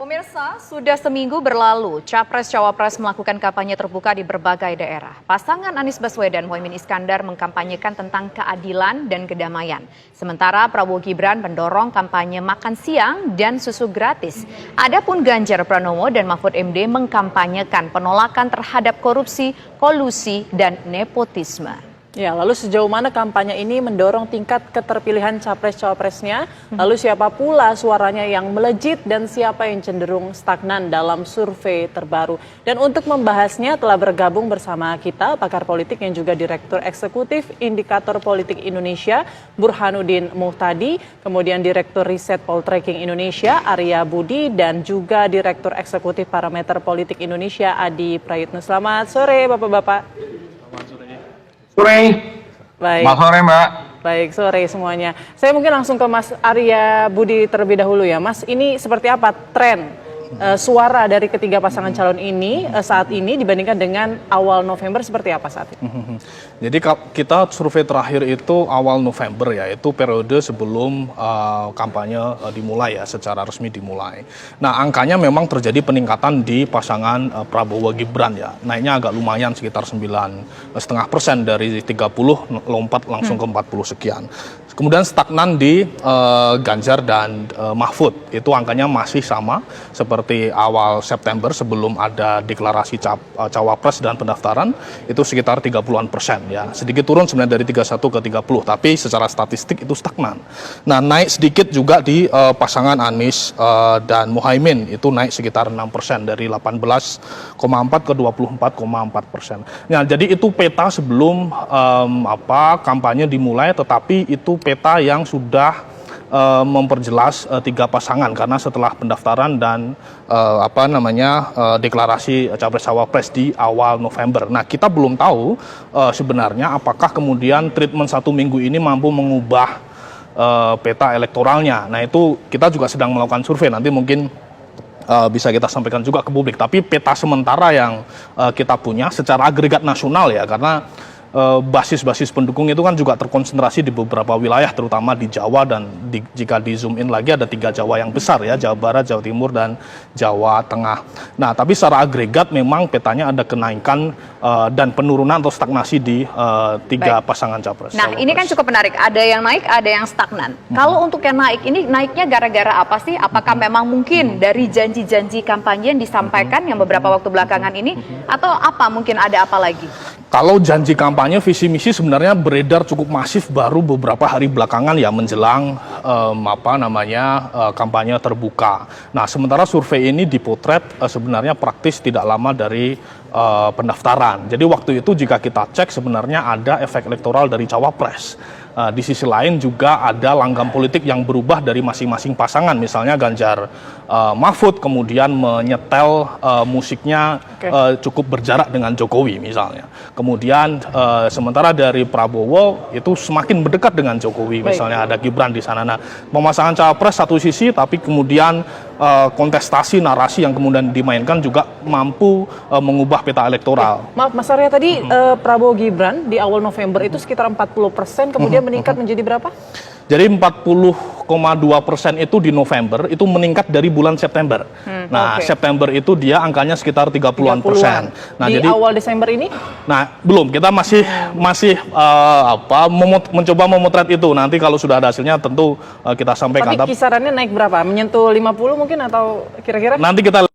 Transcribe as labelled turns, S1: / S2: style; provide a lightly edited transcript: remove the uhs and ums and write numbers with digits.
S1: Pemirsa, sudah seminggu berlalu, Capres-Cawapres melakukan kampanye terbuka di berbagai daerah. Pasangan Anies Baswedan Muhaimin Iskandar mengkampanyekan tentang keadilan dan kedamaian. Sementara Prabowo Gibran mendorong kampanye makan siang dan susu gratis. Adapun Ganjar Pranowo dan Mahfud MD mengkampanyekan penolakan terhadap korupsi, kolusi, dan nepotisme.
S2: Ya, lalu sejauh mana kampanye ini mendorong tingkat keterpilihan capres-cawapresnya? Lalu siapa pula suaranya yang melejit dan siapa yang cenderung stagnan dalam survei terbaru? Dan untuk membahasnya telah bergabung bersama kita pakar politik yang juga Direktur Eksekutif Indikator Politik Indonesia, Burhanuddin Muhtadi, kemudian Direktur Riset Poltreking Indonesia, Arya Budi, dan juga Direktur Eksekutif Parameter Politik Indonesia, Adi Prayitno. Selamat sore, Bapak-Bapak.
S3: Sore.
S2: Baik.
S3: Selamat sore, Mbak.
S2: Baik, sore semuanya. Saya mungkin langsung ke Mas Arya Budi terlebih dahulu ya. Mas, ini seperti apa tren suara dari ketiga pasangan calon ini saat ini dibandingkan dengan awal November seperti apa saat ini?
S4: Jadi kita survei terakhir itu awal November ya, itu periode sebelum kampanye dimulai ya, secara resmi dimulai. Nah, angkanya memang terjadi peningkatan di pasangan Prabowo Gibran ya, naiknya agak lumayan sekitar 9,5% dari 30 lompat langsung ke 40 sekian. Kemudian stagnan di Ganjar dan Mahfud, itu angkanya masih sama seperti awal September sebelum ada deklarasi cawapres dan pendaftaran, itu sekitar 30-an% ya. Sedikit turun sebenarnya dari 31 ke 30, tapi secara statistik itu stagnan. Nah, naik sedikit juga di pasangan Anies dan Muhaimin, itu naik sekitar 6% dari 18,4 ke 24,4%. Nah, jadi itu peta sebelum kampanye dimulai, tetapi itu peta yang sudah memperjelas tiga pasangan karena setelah pendaftaran dan deklarasi capres-cawapres di awal November. Nah, kita belum tahu sebenarnya apakah kemudian treatment 1 minggu ini mampu mengubah peta elektoralnya. Nah, itu kita juga sedang melakukan survei, nanti mungkin bisa kita sampaikan juga ke publik. Tapi peta sementara yang kita punya secara agregat nasional ya, karena basis-basis pendukung itu kan juga terkonsentrasi di beberapa wilayah, terutama di Jawa, dan jika di zoom in lagi ada 3 Jawa yang besar ya, Jawa Barat, Jawa Timur, dan Jawa Tengah. Nah, tapi secara agregat memang petanya ada kenaikan dan penurunan atau stagnasi di 3 pasangan capres.
S1: Nah, ini kan cukup menarik, ada yang naik, ada yang stagnan. Kalau untuk yang naik ini, naiknya gara-gara apa sih? Apakah memang mungkin dari janji-janji kampanye yang disampaikan yang beberapa waktu belakangan ini, atau apa, mungkin ada apa lagi?
S4: Kalau janji kampanye, visi misi sebenarnya beredar cukup masif baru beberapa hari belakangan ya, menjelang kampanye terbuka. Nah, sementara survei ini dipotret sebenarnya praktis tidak lama dari pendaftaran. Jadi waktu itu jika kita cek sebenarnya ada efek elektoral dari cawapres. Di sisi lain juga ada langgam politik yang berubah dari masing-masing pasangan. Misalnya Ganjar Mahfud kemudian menyetel musiknya cukup berjarak dengan Jokowi misalnya. Kemudian sementara dari Prabowo itu semakin mendekat dengan Jokowi. Misalnya ada Gibran di sana. Nah, pemasangan cawapres satu sisi, tapi kemudian kontestasi narasi yang kemudian dimainkan juga mampu mengubah peta elektoral.
S2: Maaf Mas Arya, tadi Prabowo Gibran di awal November itu sekitar 40%, kemudian meningkat menjadi berapa?
S4: Jadi 40,2% itu di November, itu meningkat dari bulan September. Nah, September itu dia angkanya sekitar 30-an%. Nah,
S2: di
S4: jadi
S2: awal Desember ini?
S4: Nah, belum. Kita masih mencoba memotret itu. Nanti kalau sudah ada hasilnya tentu kita sampaikan.
S2: Tapi kisarannya naik berapa? Menyentuh 50 mungkin atau kira-kira?
S4: Nanti kita